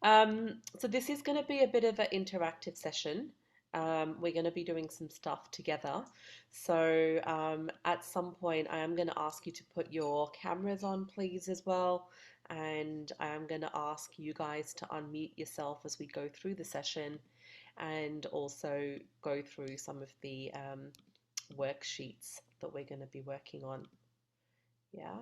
So this is going to be a bit of an interactive session. We're going to be doing some stuff together. So at some point, I am going to ask you to put your cameras on, please, as well. And I am going to ask you guys to unmute yourself as we go through the session and also go through some of the worksheets that we're going to be working on. Yeah.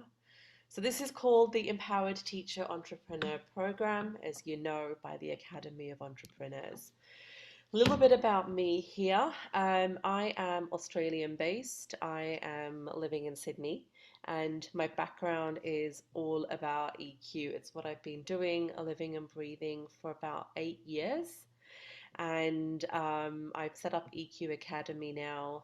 So this is called the Empowered Teacher Entrepreneur Program, as you know, by the Academy of Entrepreneurs. A little bit about me here. I am Australian based. I am living in Sydney, and my background is all about EQ. It's what I've been doing, living and breathing for about 8 years. And I've set up EQ Academy now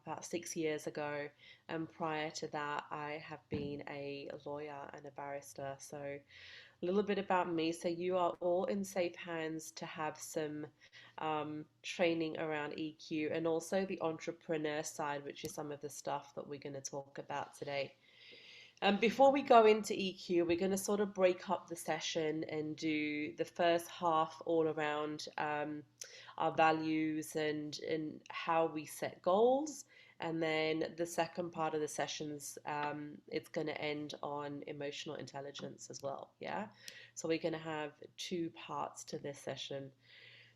about 6 years ago. And prior to that, I have been a lawyer and a barrister. So a little bit about me. So you are all in safe hands to have some training around EQ and also the entrepreneur side, which is some of the stuff that we're going to talk about today. Before we go into EQ, we're going to sort of break up the session and do the first half all around our values and how we set goals. And then the second part of the sessions, it's going to end on emotional intelligence as well. Yeah. So we're going to have two parts to this session.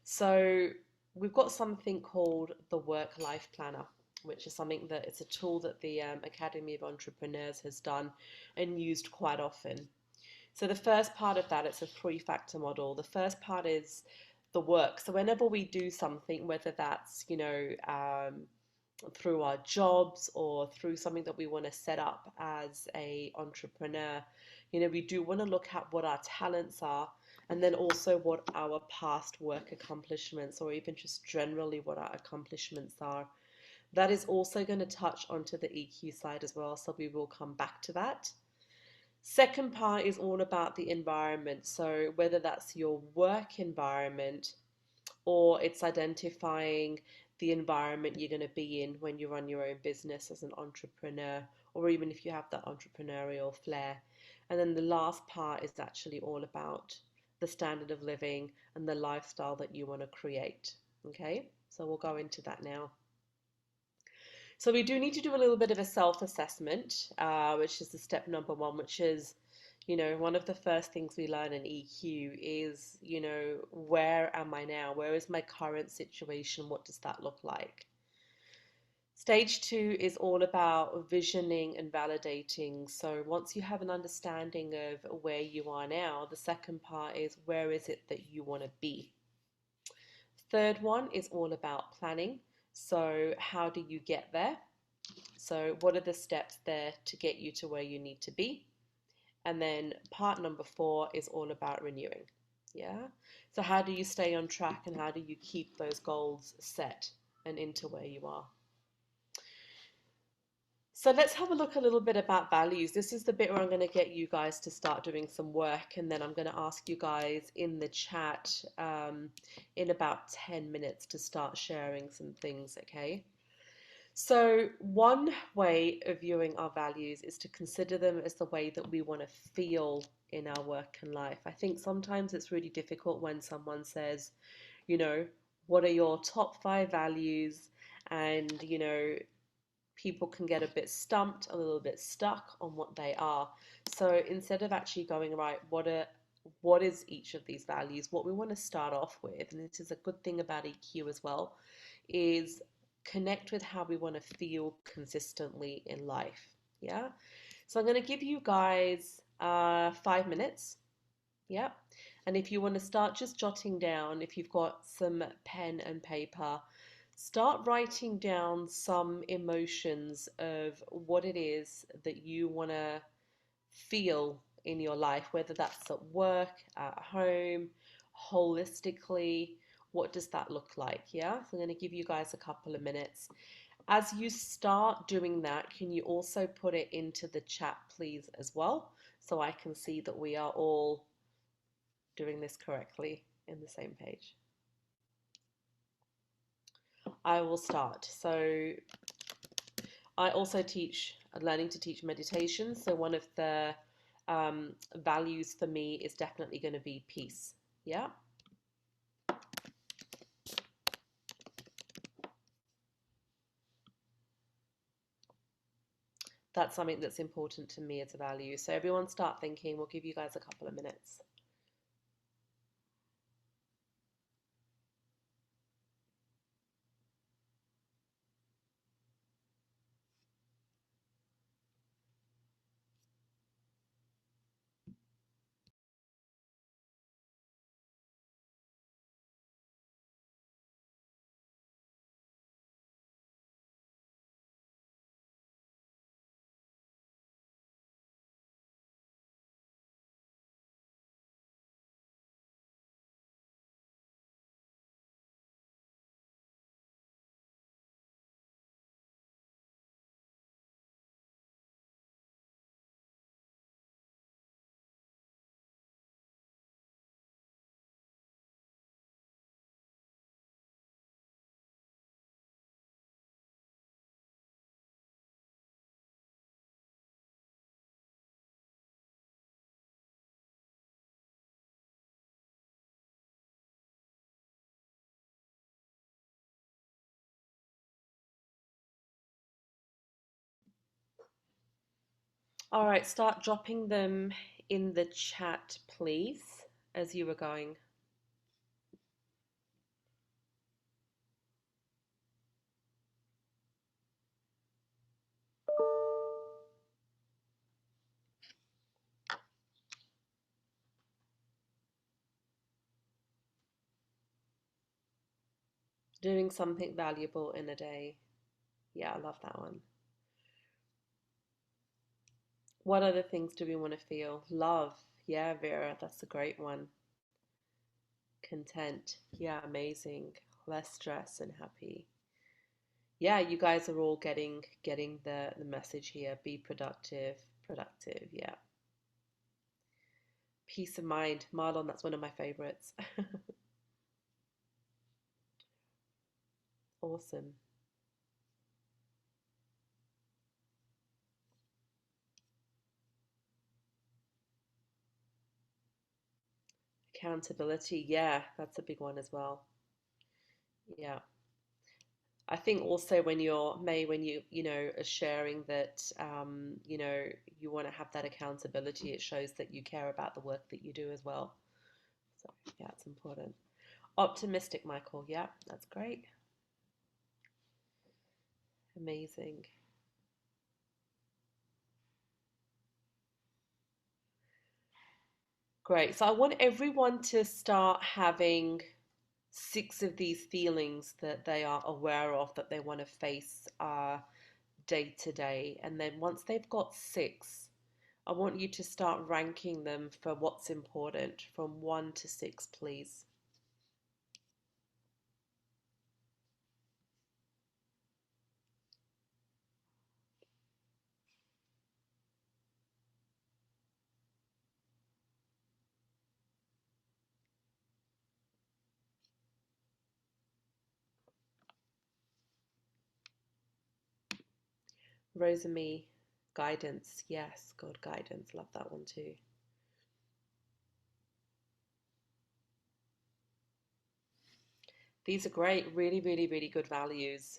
So we've got something called the Work-Life Planner, which is something that it's a tool that the Academy of Entrepreneurs has done and used quite often. So the first part of that, it's a three-factor model. The first part is the work. So whenever we do something, whether that's, through our jobs or through something that we want to set up as a entrepreneur, we do want to look at what our talents are and then also what our past work accomplishments or even just generally what our accomplishments are. That is also going to touch onto the EQ side as well, so we will come back to that. Second part is all about the environment. So whether that's your work environment or it's identifying the environment you're going to be in when you run your own business as an entrepreneur, or even if you have that entrepreneurial flair. And then the last part is actually all about the standard of living and the lifestyle that you want to create. Okay, so we'll go into that now. So we do need to do a little bit of a self-assessment, which is the step number one, which is, one of the first things we learn in EQ is, where am I now? Where is my current situation? What does that look like? Stage two is all about visioning and validating. So once you have an understanding of where you are now, the second part is where is it that you want to be? Third one is all about planning. So how do you get there? So what are the steps there to get you to where you need to be? And then part number four is all about renewing. Yeah. So how do you stay on track and how do you keep those goals set and into where you are? So let's have a look a little bit about values. This is the bit where I'm going to get you guys to start doing some work, and then I'm going to ask you guys in the chat in about 10 minutes to start sharing some things, okay? So one way of viewing our values is to consider them as the way that we want to feel in our work and life. I think sometimes it's really difficult when someone says, you know, what are your top 5 values? And, people can get a bit stumped, a little bit stuck on what they are. So instead of actually going, right, what is each of these values? What we want to start off with, and this is a good thing about EQ as well, is connect with how we want to feel consistently in life. Yeah. So I'm going to give you guys 5 minutes. Yeah. And if you want to start just jotting down, if you've got some pen and paper, start writing down some emotions of what it is that you want to feel in your life, whether that's at work, at home, holistically. What does that look like? Yeah, so I'm going to give you guys a couple of minutes. As you start doing that, can you also put it into the chat, please, as well, so I can see that we are all doing this correctly in the same page? I will start. So I also teach learning to teach meditation. So one of the values for me is definitely going to be peace. Yeah, that's something that's important to me as a value. So everyone start thinking. We'll give you guys a couple of minutes. All right, start dropping them in the chat, please, as you were going. Doing something valuable in a day. Yeah, I love that one. What other things do we want to feel? Love. Yeah, Vera, that's a great one. Content. Yeah, amazing. Less stress and happy. Yeah, you guys are all getting the message here. Be productive, productive. Yeah. Peace of mind. Marlon, that's one of my favorites. Awesome. Accountability. Yeah, that's a big one as well. Yeah. I think also when you're May, when you are sharing that you want to have that accountability, it shows that you care about the work that you do as well. So yeah, it's important. Optimistic, Michael. Yeah, that's great. Amazing. Great. So I want everyone to start having 6 of these feelings that they are aware of that they want to face day to day. And then once they've got 6, I want you to start ranking them for what's important from 1 to 6, please. Rosamie, guidance. Yes, God, guidance. Love that one too. These are great. Really, really, really good values.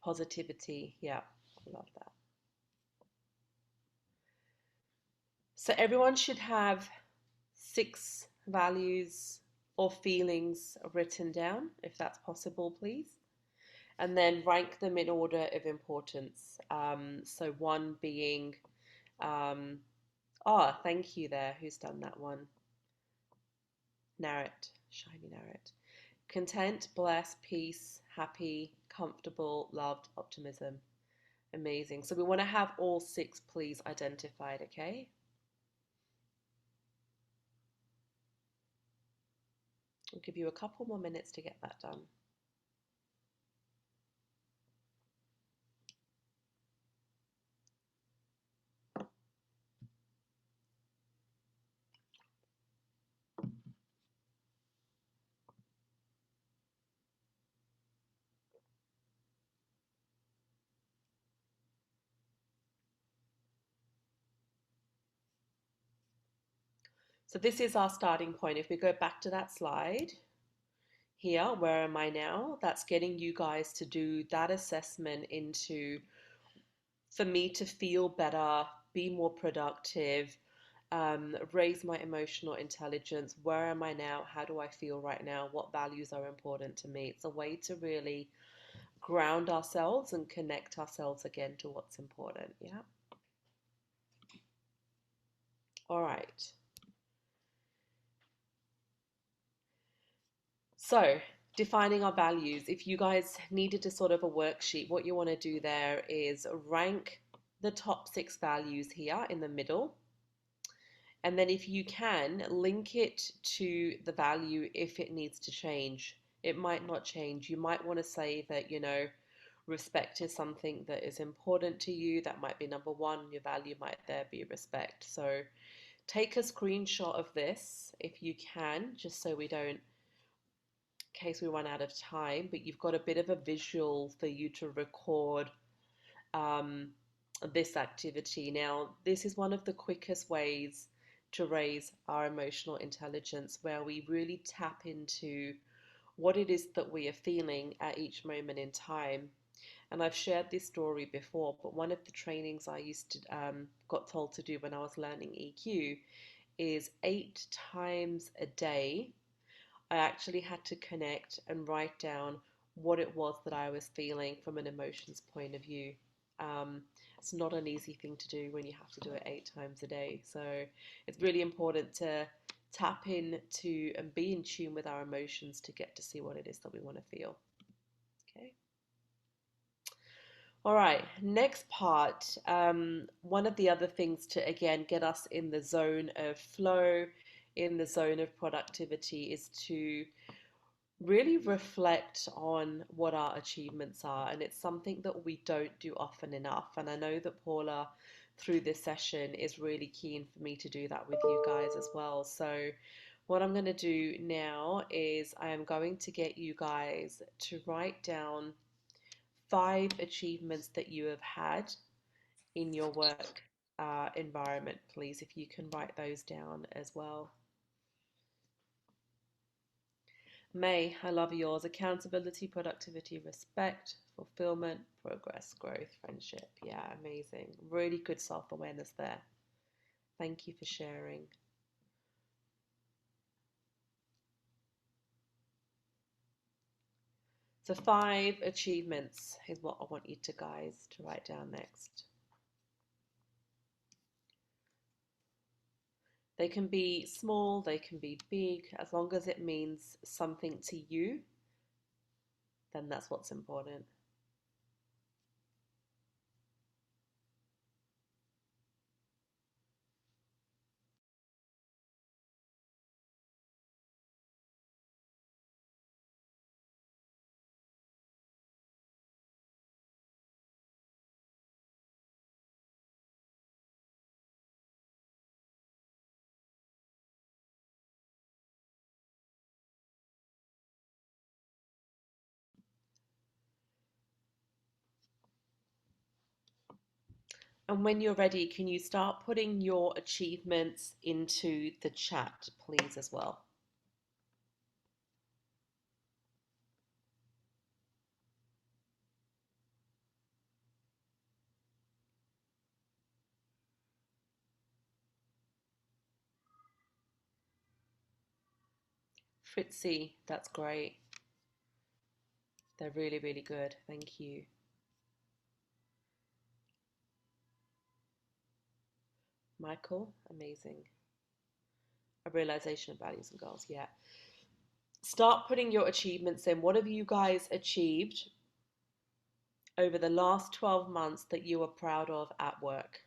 Positivity. Yeah, I love that. So everyone should have 6 values or feelings written down, if that's possible, please. And then rank them in order of importance. So one being, thank you there. Who's done that one? Narrat, shiny narrat. Content, blessed, peace, happy, comfortable, loved, optimism. Amazing. So we want to have all 6, please, identified, okay? I'll give you a couple more minutes to get that done. So this is our starting point. If we go back to that slide here, where am I now? That's getting you guys to do that assessment into, for me to feel better, be more productive, raise my emotional intelligence. Where am I now? How do I feel right now? What values are important to me? It's a way to really ground ourselves and connect ourselves again to what's important. Yeah. All right. So, defining our values. If you guys needed a sort of a worksheet, what you want to do there is rank the top 6 values here in the middle. And then if you can, link it to the value if it needs to change. It might not change. You might want to say that, respect is something that is important to you. That might be number one. Your value might there be respect. So take a screenshot of this if you can, just so we don't, in case we run out of time, but you've got a bit of a visual for you to record um, this activity. Now, this is one of the quickest ways to raise our emotional intelligence, where we really tap into what it is that we are feeling at each moment in time. And I've shared this story before, but one of the trainings I used to got told to do when I was learning EQ is 8 times a day I actually had to connect and write down what it was that I was feeling from an emotions point of view. Um, it's not an easy thing to do when you have to do it 8 times a day. So it's really important to tap into and be in tune with our emotions to get to see what it is that we want to feel. Okay. All right, next part. One of the other things to again get us in the zone of flow, in the zone of productivity, is to really reflect on what our achievements are. And it's something that we don't do often enough. And I know that Paula, through this session, is really keen for me to do that with you guys as well. So, what I'm going to do now is I am going to get you guys to write down 5 achievements that you have had in your work environment, please, if you can write those down as well. May, I love yours. Accountability, productivity, respect, fulfillment, progress, growth, friendship. Yeah, amazing. Really good self awareness there. Thank you for sharing. So, 5 achievements is what I want you to guys to write down next. They can be small, they can be big, as long as it means something to you, then that's what's important. And when you're ready, can you start putting your achievements into the chat, please, as well? Fritzy, that's great. They're really, really good. Thank you. Michael, amazing. A realization of values and goals. Yeah. Start putting your achievements in. What have you guys achieved over the last 12 months that you are proud of at work?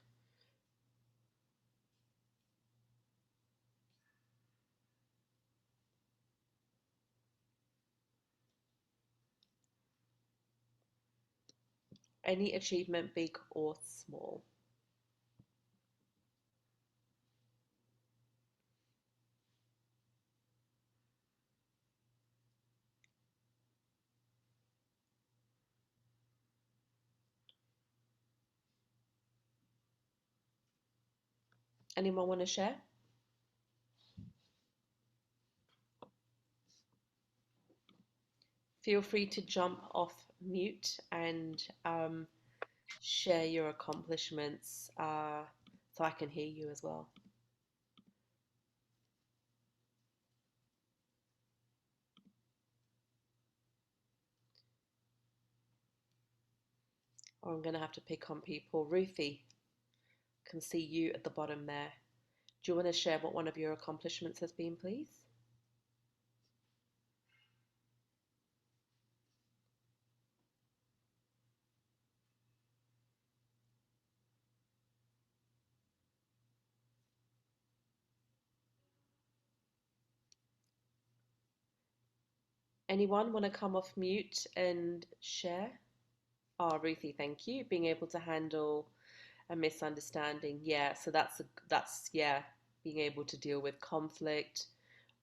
Any achievement, big or small? Anyone want to share? Feel free to jump off mute and share your accomplishments so I can hear you as well. Or I'm going to have to pick on people. Ruthie, can see you at the bottom there. Do you want to share what one of your accomplishments has been, please? Anyone want to come off mute and share? Oh, Ruthie, thank you. Being able to handle a misunderstanding. Yeah, so that's yeah, being able to deal with conflict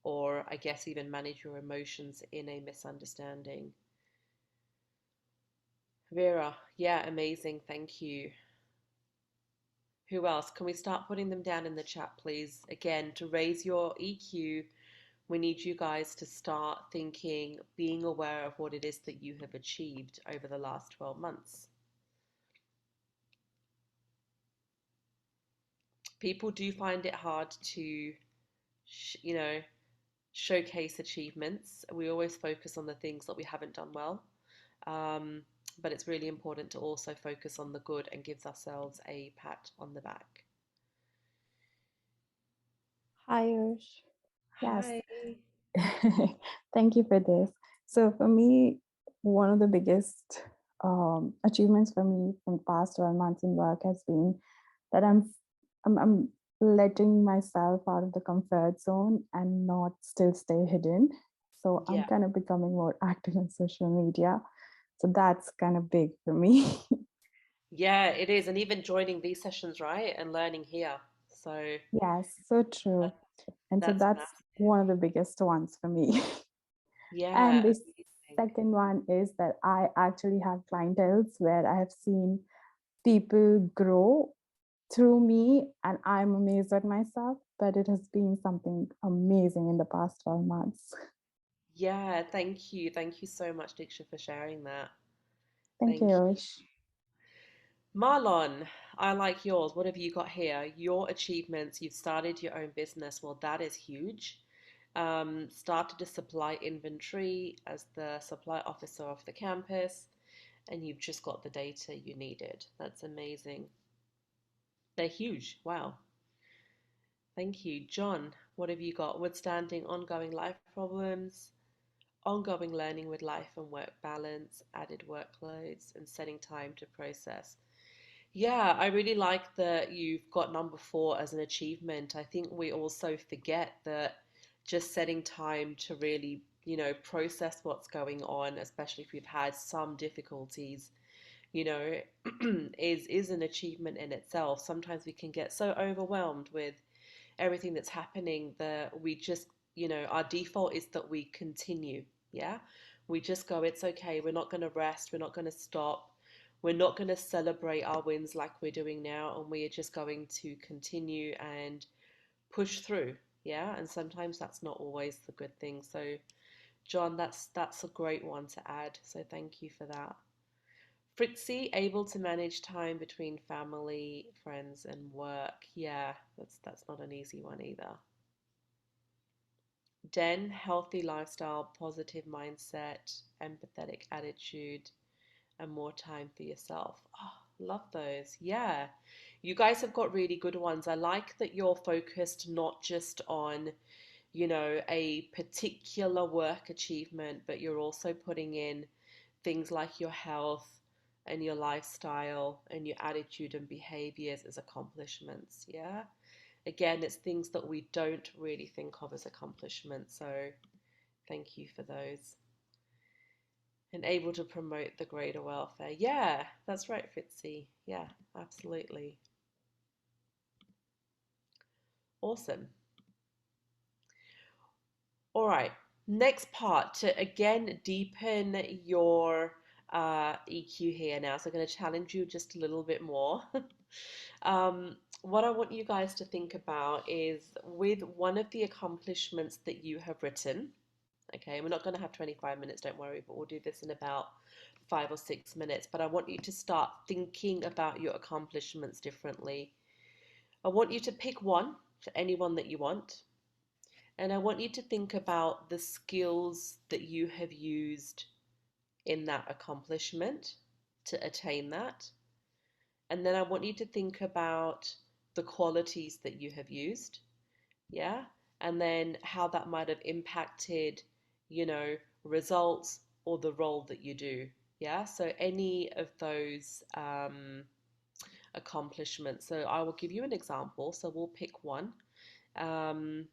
or I guess even manage your emotions in a misunderstanding. Vera, yeah, amazing. Thank you. Who else? Can we start putting them down in the chat, please? Again, to raise your EQ, we need you guys to start thinking, being aware of what it is that you have achieved over the last 12 months. People do find it hard to, you know, showcase achievements. We always focus on the things that we haven't done well. Um, but it's really important to also focus on the good and gives ourselves a pat on the back. Hi, Ush. Yes, Hi. thank you for this. So for me, one of the biggest achievements for me from the past 12 months in work has been that I'm letting myself out of the comfort zone and not still stay hidden. So I'm Yeah. kind of becoming more active on social media. So that's kind of big for me. Yeah, it is. And even joining these sessions, right? And learning here. So Yes, so true. And so that's that's massive. one of the biggest ones for me. And Yeah, the amazing. second one is that I actually have clientels where I have seen people grow through me, and I'm amazed at myself. But it has been something amazing in the past 12 months. Yeah, thank you. Thank you so much, Diksha, for sharing that. Thank you, Thank you. Yosh. Marlon, I like yours. What have you got here? Your achievements. You've started your own business. Well, that is huge. Started to supply inventory as the supply officer of the campus, and you've just got the data you needed. That's amazing. They're huge. Wow. Thank you. John, what have you got? Withstanding ongoing life problems, ongoing learning with life and work balance, added workloads, and setting time to process. Yeah, I really like that you've got number four as an achievement. I think we also forget that just setting time to really, process what's going on, especially if we've had some difficulties, you know, is an achievement in itself. Sometimes we can get so overwhelmed with everything that's happening that we just, our default is that we continue. Yeah. We just go, it's okay. We're not going to rest. We're not going to stop. We're not going to celebrate our wins like we're doing now. And we are just going to continue and push through. Yeah. And sometimes that's not always the good thing. So, John, that's a great one to add. So thank you for that. Fritzy, able to manage time between family, friends, and work. Yeah, that's not an easy one either. Den, healthy lifestyle, positive mindset, empathetic attitude, and more time for yourself. Oh, love those. Yeah. You guys have got really good ones. I like that you're focused not just on, a particular work achievement, but you're also putting in things like your health and your lifestyle and your attitude and behaviors as accomplishments. Yeah. Again, it's things that we don't really think of as accomplishments. So thank you for those. And able to promote the greater welfare. Yeah, that's right, Fitzy. Yeah, absolutely. Awesome. All right. Next part to again deepen your EQ here now. So I'm going to challenge you just a little bit more. What I want you guys to think about is with one of the accomplishments that you have written. Okay, we're not going to have 25 minutes, don't worry, but we'll do this in about 5 or 6 minutes. But I want you to start thinking about your accomplishments differently. I want you to pick one, for anyone that you want, and I want you to think about the skills that you have used in that accomplishment to attain that. And then I want you to think about the qualities that you have used, yeah, and then how that might have impacted, you know, results or the role that you do, yeah. So any of those accomplishments. So I will give you an example. So we'll pick one. Um,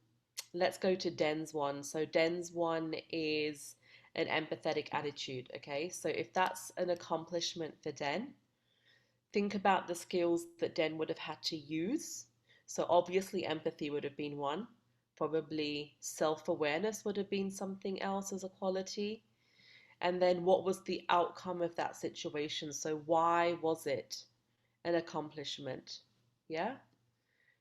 let's go to Den's one. So Den's one is an empathetic attitude. Okay, so if that's an accomplishment for Den, think about the skills that Den would have had to use. So obviously empathy would have been one. Probably self-awareness would have been something else as a quality. And then what was the outcome of that situation? So why was it an accomplishment? Yeah?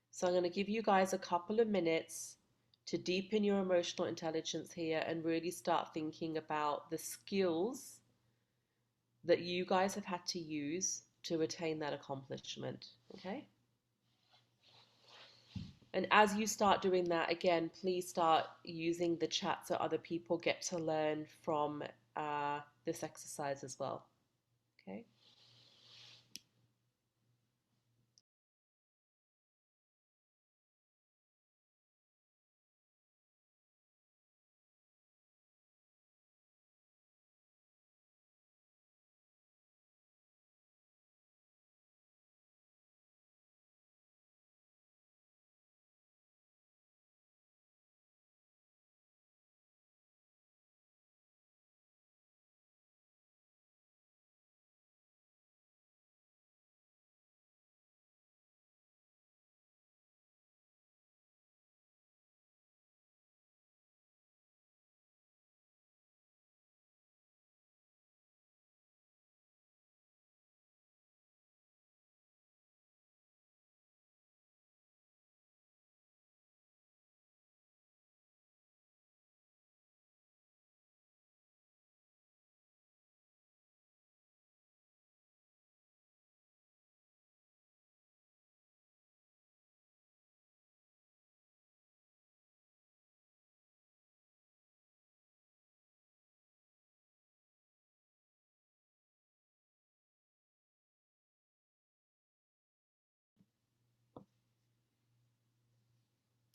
So I'm going to give you guys a couple of minutes to deepen your emotional intelligence here and really start thinking about the skills that you guys have had to use to attain that accomplishment. Okay? And as you start doing that, again, please start using the chat so other people get to learn from this exercise as well. Okay?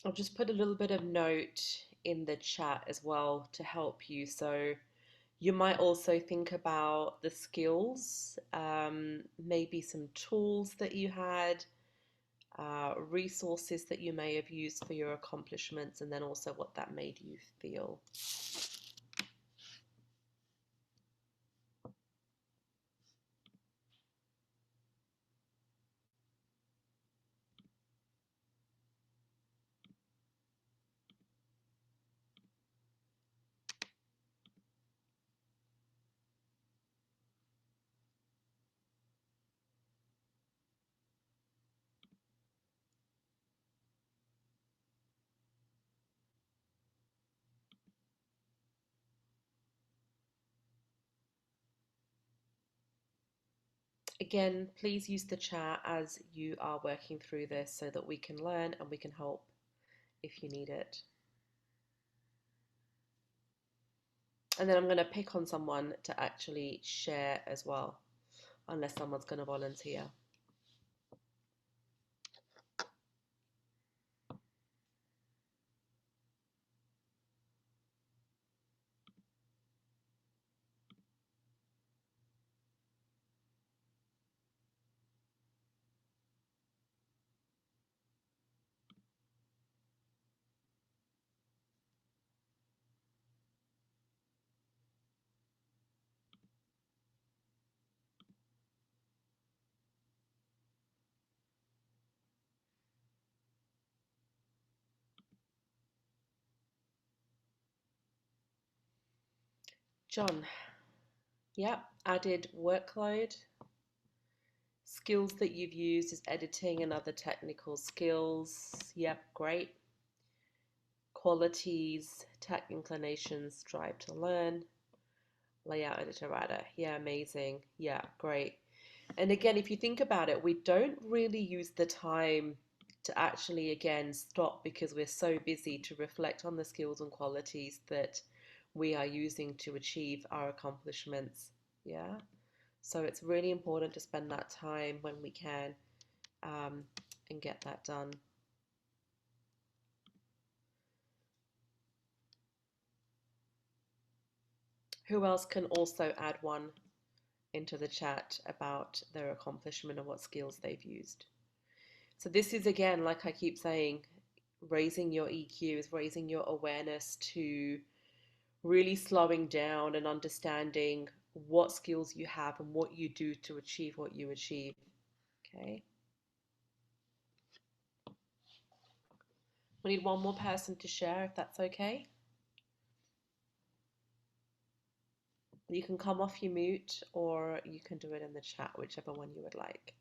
I'll just put a little bit of note in the chat as well to help you. So you might also think about the skills, maybe some tools that you had, resources that you may have used for your accomplishments, and then also what that made you feel. Again, please use the chat as you are working through this so that we can learn and we can help if you need it. And then I'm going to pick on someone to actually share as well, unless someone's going to volunteer. John, yep, added workload. Skills that you've used is editing and other technical skills. Yep, great. qualities, tech inclinations, drive to learn, layout editor writer. Yeah, amazing. Yeah, great. And again, if you think about it, we don't really use the time to actually, again, stop because we're so busy to reflect on the skills and qualities that we are using to achieve our accomplishments. Yeah. So it's really important to spend that time when we can, um, and get that done. Who else can also add one into the chat about their accomplishment and what skills they've used? So this is, again, like I keep saying, raising your EQ is raising your awareness to really slowing down and understanding what skills you have and what you do to achieve what you achieve. Okay. We need one more person to share if that's okay. You can come off your mute or you can do it in the chat, whichever one you would like.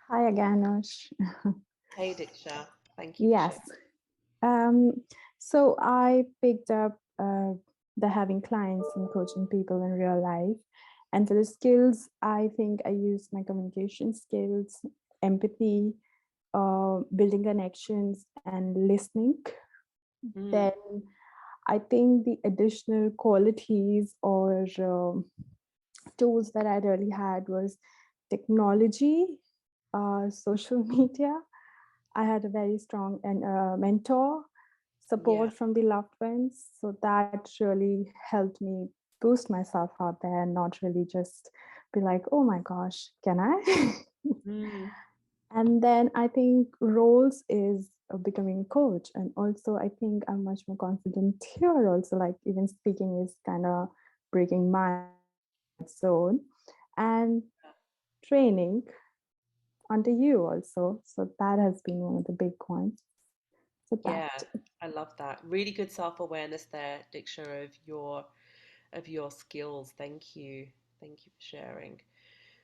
Hi again, Ush. Hey, Diksha. Thank you for Yes. sharing. Um, so I picked up the having clients and coaching people in real life. And for the skills, I think I use my communication skills, empathy, building connections, and listening. Mm, Then I think the additional qualities or tools that I really had was technology, social media. I had a very strong and mentor yeah. support from the loved ones. So that really helped me boost myself out there and not really just be like, oh my gosh, can I? Mm, And then I think roles is becoming a coach. And also, I think I'm much more confident here, also, like even speaking is kind of breaking my zone and training under you also. So that has been one of the big ones. So that, yeah, I love that. Really good self-awareness there, Diksha, of your skills. Thank you. Thank you for sharing.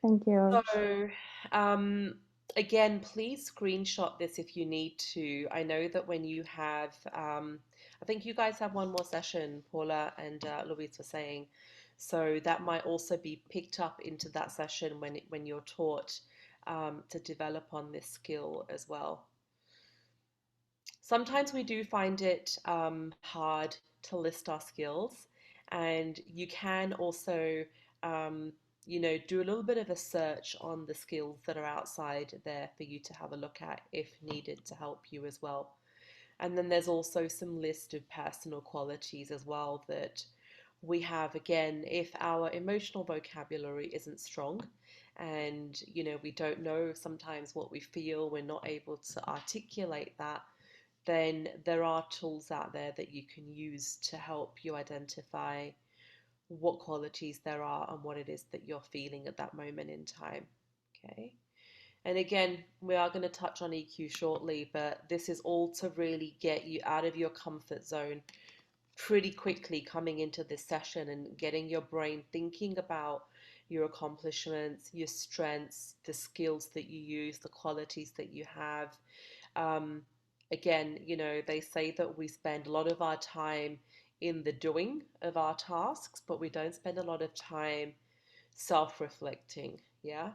thank you. So, um, again, please screenshot this if you need to. I know that when you have, I think you guys have one more session, Paula and Louise were saying. So that might also be picked up into that session when you're taught to develop on this skill as well. Sometimes we do find it hard to list our skills, and you can also, um, do a little bit of a search on the skills that are outside there for you to have a look at if needed to help you as well. And then there's also some list of personal qualities as well that we have. Again, if our emotional vocabulary isn't strong and we don't know sometimes what we feel, we're not able to articulate that, then there are tools out there that you can use to help you identify what qualities there are and what it is that you're feeling at that moment in time. Okay. And again, we are going to touch on EQ shortly, but this is all to really get you out of your comfort zone pretty quickly coming into this session and getting your brain thinking about your accomplishments, your strengths, the skills that you use, the qualities that you have. um, Again, they say that we spend a lot of our time in the doing of our tasks, but we don't spend a lot of time self reflecting. Yeah.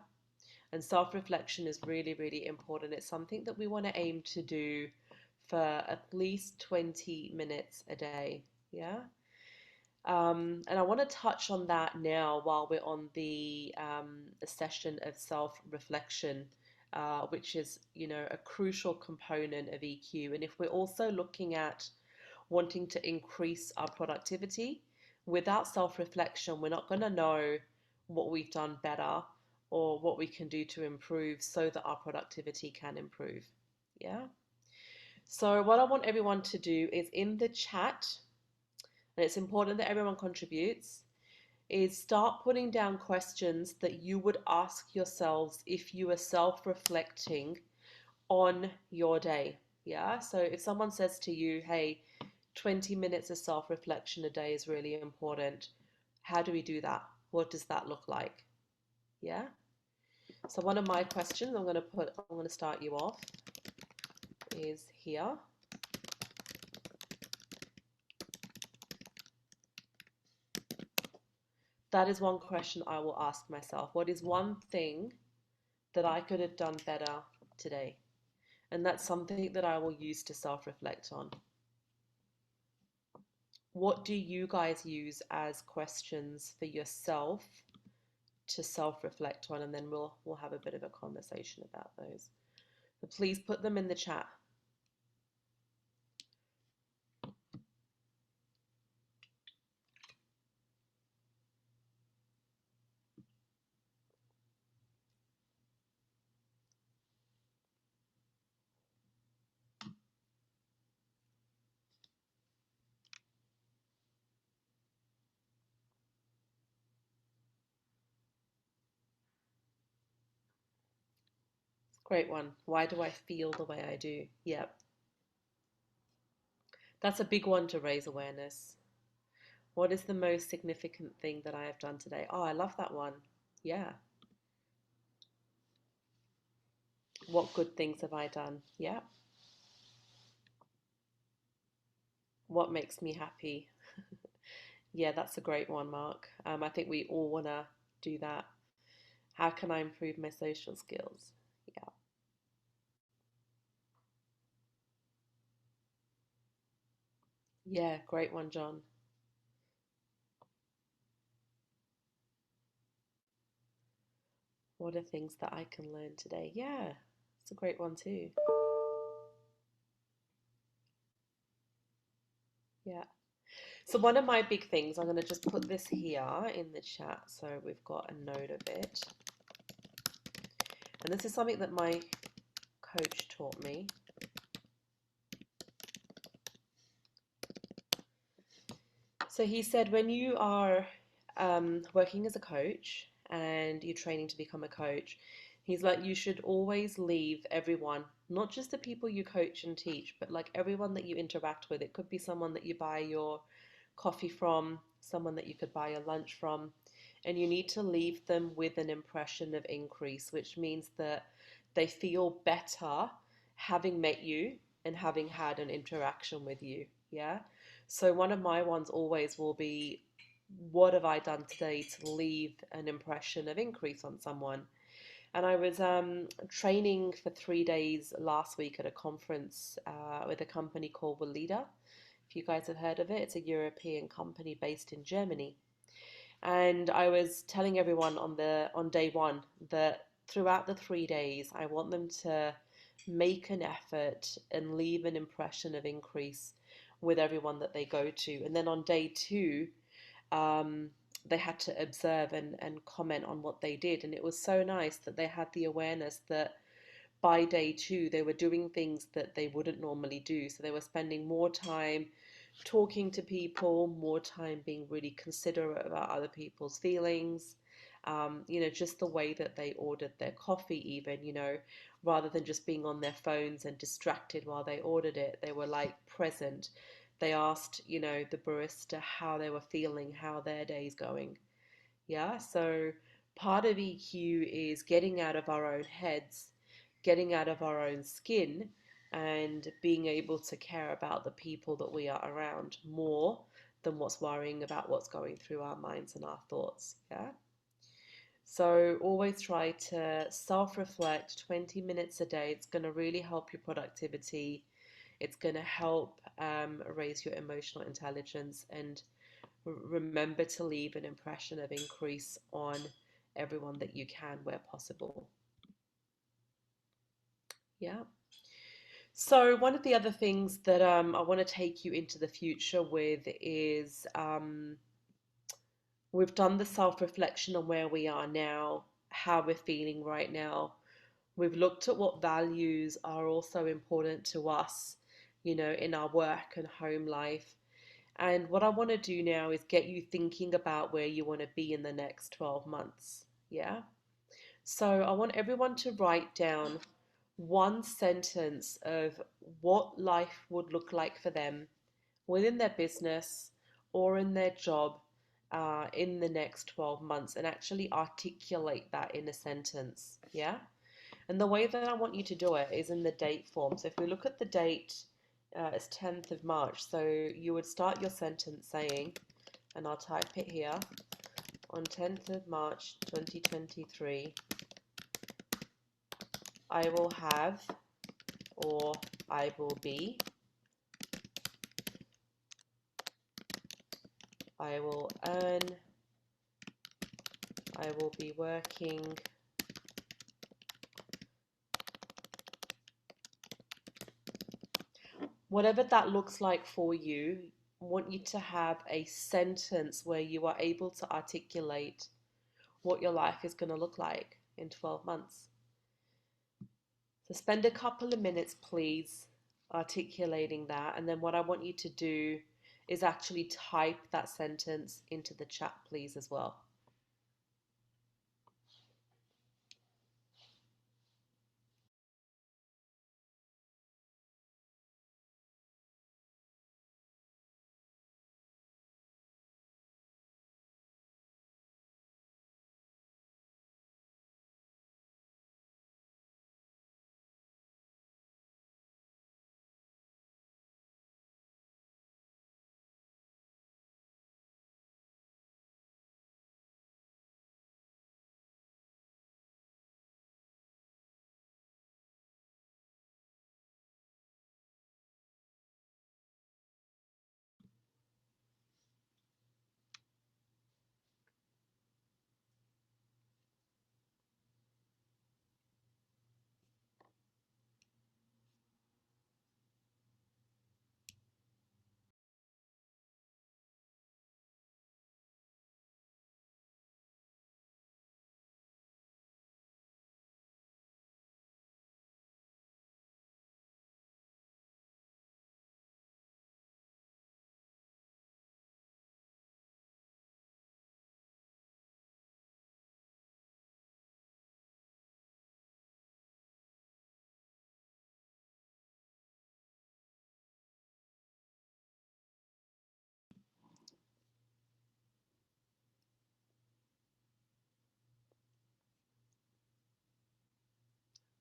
And self reflection is really, really important. It's something that we want to aim to do for at least 20 minutes a day. Yeah. And I want to touch on that now while we're on the session of self-reflection, which is, a crucial component of EQ. And if we're also looking at wanting to increase our productivity, without self-reflection, we're not going to know what we've done better or what we can do to improve so that our productivity can improve. Yeah. So what I want everyone to do is in the chat, and it's important that everyone contributes, is start putting down questions that you would ask yourselves if you were self reflecting on your day. Yeah. So if someone says to you, hey, 20 minutes of self reflection a day is really important, how do we do that? What does that look like? Yeah. So one of my questions I'm going to start you off is here. That is one question I will ask myself. What is one thing that I could have done better today? And that's something that I will use to self-reflect on. What do you guys use as questions for yourself to self-reflect on? And then we'll have a bit of a conversation about those. But please put them in the chat. Great one. Why do I feel the way I do? Yep. That's a big one to raise awareness. What is the most significant thing that I have done today? Oh, I love that one. Yeah. What good things have I done? Yeah. What makes me happy? Yeah, that's a great one, Mark. I think we all want to do that. How can I improve my social skills? Yeah. Yeah, great one, John. What are things that I can learn today? Yeah, it's a great one too. Yeah. So one of my big things, I'm going to just put this here in the chat so we've got a note of it. And this is something that my coach taught me. So he said when you are working as a coach and you're training to become a coach, he's like, you should always leave everyone, not just the people you coach and teach, but like everyone that you interact with. It could be someone that you buy your coffee from, someone that you could buy your lunch from, and you need to leave them with an impression of increase, which means that they feel better having met you and having had an interaction with you. Yeah. So one of my ones always will be, what have I done today to leave an impression of increase on someone? And I was training for 3 days last week at a conference with a company called Walida. If you guys have heard of it, it's a European company based in Germany. And I was telling everyone on day one that throughout the 3 days, I want them to make an effort and leave an impression of increase with everyone that they go to. And then on day two, um, they had to observe and comment on what they did. And it was so nice that they had the awareness that by day two, they were doing things that they wouldn't normally do. So they were spending more time talking to people, more time being really considerate about other people's feelings. Just the way that they ordered their coffee, even, rather than just being on their phones and distracted while they ordered it, they were like present. They asked, the barista how they were feeling, how their day's going. Yeah, so part of EQ is getting out of our own heads, getting out of our own skin, and being able to care about the people that we are around more than what's worrying about what's going through our minds and our thoughts. Yeah. So always try to self-reflect 20 minutes a day. It's going to really help your productivity. It's going to help raise your emotional intelligence, and remember to leave an impression of increase on everyone that you can where possible. Yeah. So one of the other things that I want to take you into the future with is we've done the self-reflection on where we are now, how we're feeling right now. We've looked at what values are also important to us, in our work and home life. And what I want to do now is get you thinking about where you want to be in the next 12 months. Yeah. So I want everyone to write down one sentence of what life would look like for them within their business or in their job in the next 12 months and actually articulate that in a sentence. Yeah. And the way that I want you to do it is in the date form. So if we look at the date, it's 10th of March. So you would start your sentence saying, and I'll type it here, on 10th of March 2023, I will have, or I will be, I will earn, I will be working, whatever that looks like for you. I want you to have a sentence where you are able to articulate what your life is going to look like in 12 months. So spend a couple of minutes, please, articulating that. And then what I want you to do is actually type that sentence into the chat, please, as well.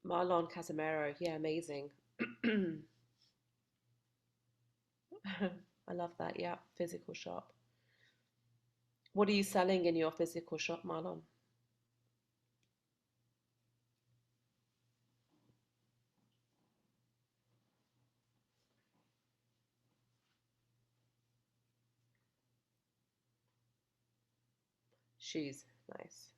Marlon Casimiro, yeah, amazing. I love that, yeah, physical shop. What are you selling in your physical shop, Marlon? Shoes, nice.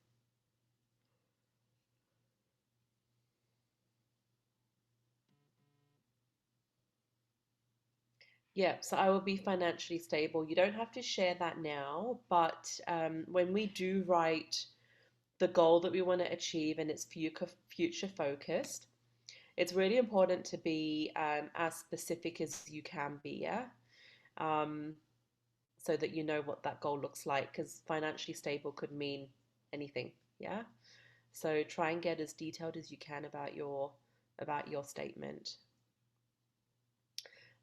Yeah, so I will be financially stable. You don't have to share that now, but when we do write the goal that we want to achieve and it's future focused, it's really important to be as specific as you can be, yeah? Um, so that you know what that goal looks like, because financially stable could mean anything, yeah? So try and get as detailed as you can about your statement.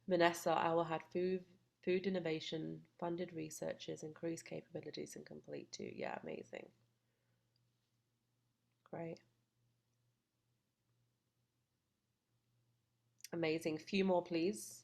Vanessa, I will have food innovation, funded researchers, increase capabilities and complete too. Yeah, amazing. Great. Amazing. Few more, please.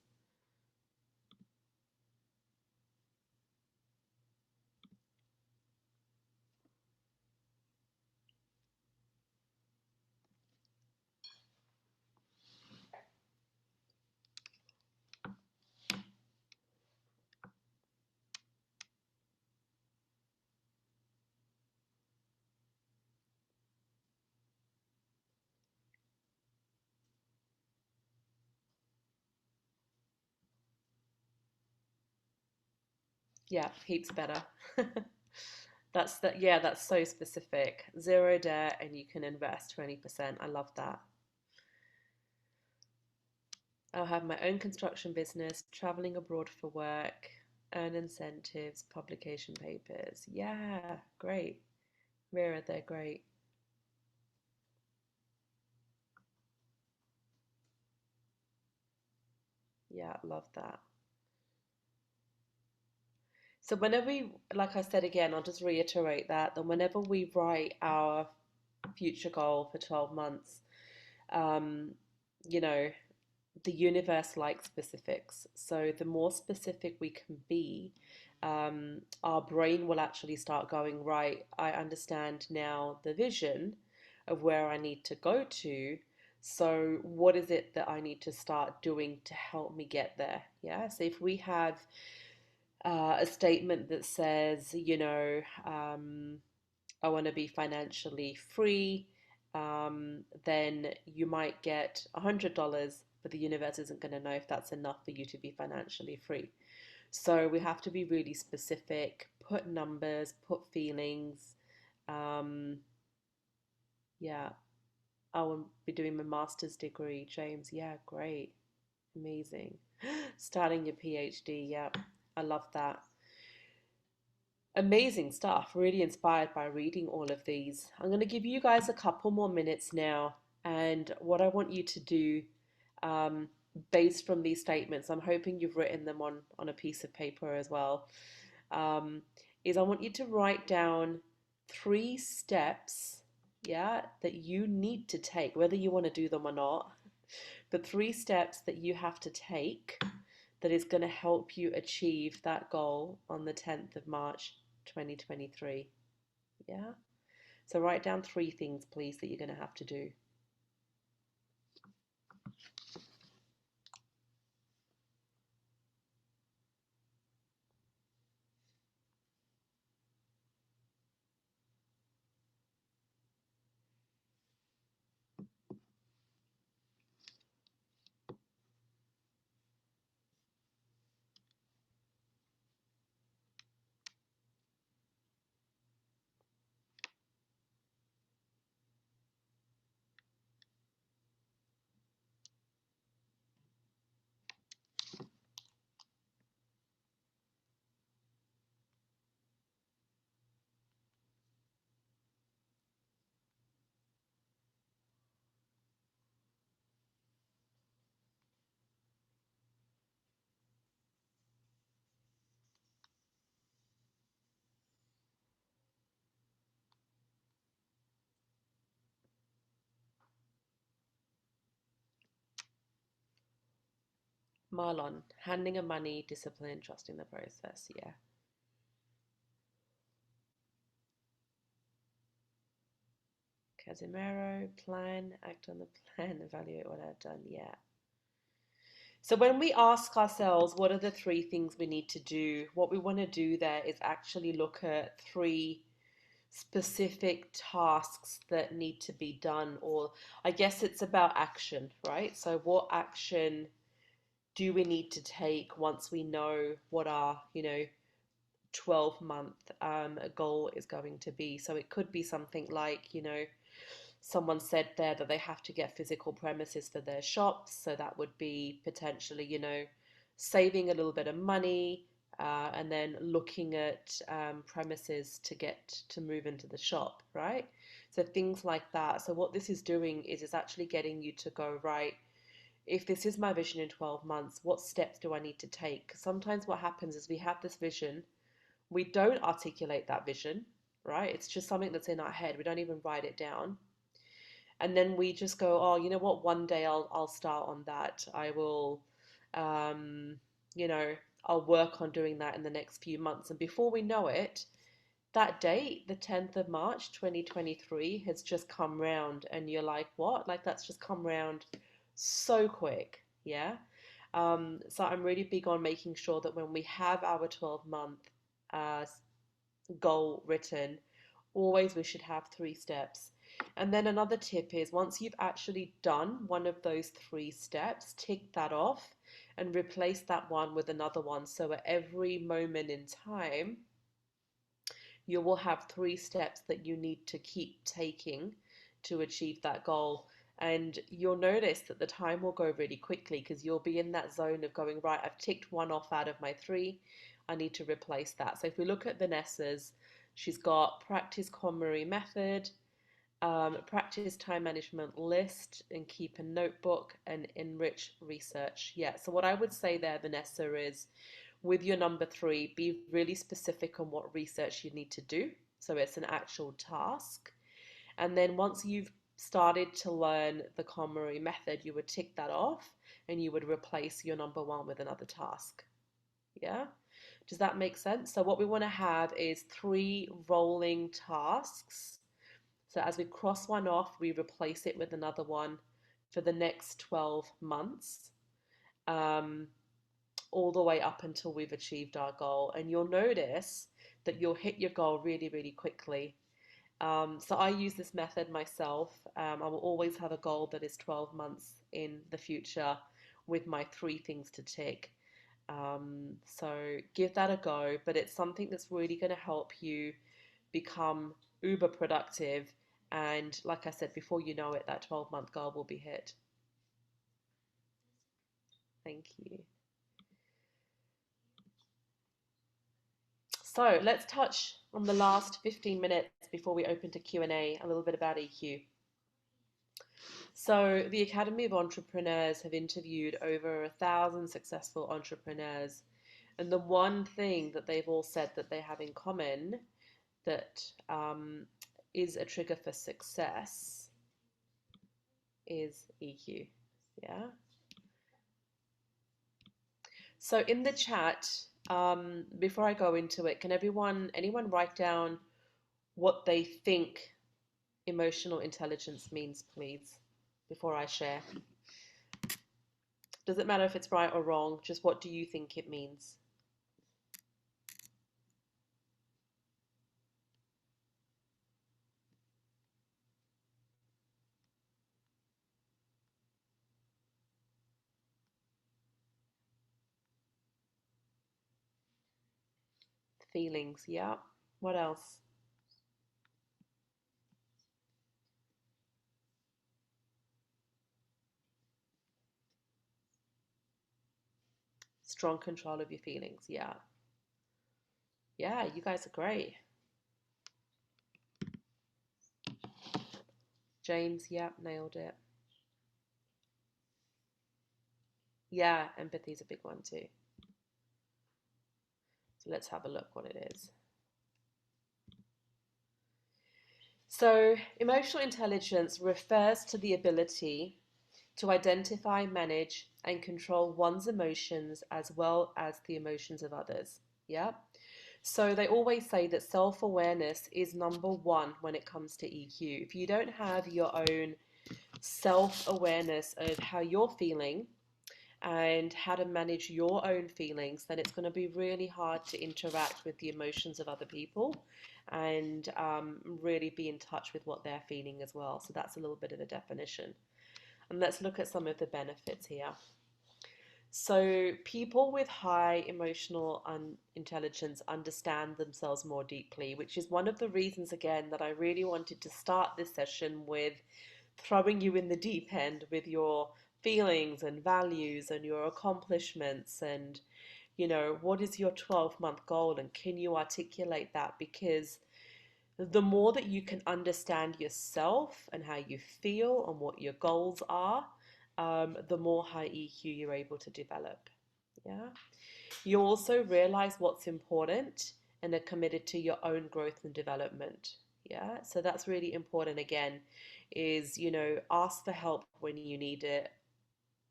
Yeah, heaps better. Yeah, that's so specific. Zero debt and you can invest 20%. I love that. I'll have my own construction business, traveling abroad for work, earn incentives, publication papers. Yeah, great. Mira, they're great. Yeah, love that. So whenever we, like I said again, I'll just reiterate that whenever we write our future goal for 12 months, um, you know, the universe likes specifics. So the more specific we can be, our brain will actually start going, right, I understand now the vision of where I need to go to. So what is it that I need to start doing to help me get there? Yeah. So if we have a statement that says, I want to be financially free, then you might get $100, but the universe isn't going to know if that's enough for you to be financially free. So we have to be really specific, put numbers, put feelings. Um, yeah, I will be doing my master's degree, James. Yeah, great, amazing. Starting your PhD, yeah, I love that. Amazing stuff. Really inspired by reading all of these. I'm going to give you guys a couple more minutes now. And what I want you to do, um, based from these statements, I'm hoping you've written them on a piece of paper as well, um, is I want you to write down 3 steps, yeah, that you need to take, whether you want to do them or not, but 3 steps that you have to take that is going to help you achieve that goal on the 10th of March 2023. Yeah? So write down 3 things, please, that you're going to have to do. Marlon, handling of money, discipline, trusting the process. Yeah. Casimiro, plan, act on the plan, evaluate what I've done. Yeah. So when we ask ourselves, what are the 3 things we need to do? What we want to do there is actually look at 3 specific tasks that need to be done, or I guess it's about action, right? So what action do we need to take once we know what our 12-month goal is going to be? So it could be something like, someone said there that they have to get physical premises for their shops, so that would be potentially, saving a little bit of money, and then looking at premises to get to move into the shop, right? So things like that. So what this is doing is it's actually getting you to go, right, if this is my vision in 12 months, what steps do I need to take? 'Cause sometimes what happens is we have this vision, we don't articulate that vision, right? It's just something that's in our head. We don't even write it down. And then we just go, oh, you know what? One day I'll start on that. I will, um, you know, I'll work on doing that in the next few months. And before we know it, that date, the 10th of March 2023, has just come round, and you're like, what? Like, that's just come round so quick. Yeah. So I'm really big on making sure that when we have our 12-month uh, goal written, always we should have 3 steps. And then another tip is once you've actually done one of those 3 steps, tick that off and replace that one with another one. So at every moment in time, you will have 3 steps that you need to keep taking to achieve that goal. And you'll notice that the time will go really quickly because you'll be in that zone of going, right, I've ticked one off out of my 3. I need to replace that. So if we look at Vanessa's, she's got practice KonMari method, practice time management list, and keep a notebook and enrich research. Yeah, so what I would say there, Vanessa, is with your number three, be really specific on what research you need to do. So it's an actual task. And then once you've started to learn the KonMari method, you would tick that off and you would replace your number one with another task. Yeah? Does that make sense? So what we want to have is 3 rolling tasks. So as we cross one off, we replace it with another one for the next 12 months, um, all the way up until we've achieved our goal. And you'll notice that you'll hit your goal really, really quickly. So I use this method myself. I will always have a goal that is 12 months in the future with my 3 things to tick. So give that a go, but it's something that's really going to help you become uber productive. And like I said, before you know it, that 12-month goal will be hit. Thank you. So let's touch on the last 15 minutes before we open to Q&A, a little bit about EQ. So the Academy of Entrepreneurs have interviewed over 1,000 successful entrepreneurs. And the one thing that they've all said that they have in common that is a trigger for success is EQ. Yeah. So in the chat, before I go into it, can anyone write down what they think emotional intelligence means, please, before I share? Does it matter if it's right or wrong? Just what do you think it means? Feelings, yeah. What else? Strong control of your feelings, yeah. Yeah, you guys are great. James, yeah, nailed it. Yeah, empathy is a big one too. So let's have a look what it is. So, emotional intelligence refers to the ability to identify, manage, and control one's emotions as well as the emotions of others. Yeah. So they always say that self awareness is number one when it comes to EQ. If you don't have your own self awareness of how you're feeling and how to manage your own feelings, then it's going to be really hard to interact with the emotions of other people and really be in touch with what they're feeling as well. So that's a little bit of a definition. And let's look at some of the benefits here. So, people with high emotional intelligence understand themselves more deeply, which is one of the reasons, again, that I really wanted to start this session with throwing you in the deep end with your feelings and values and your accomplishments and, what is your 12-month goal and can you articulate that? Because the more that you can understand yourself and how you feel and what your goals are, the more high EQ you're able to develop. Yeah. You also realize what's important and are committed to your own growth and development. Yeah. So that's really important again, is, ask for help when you need it.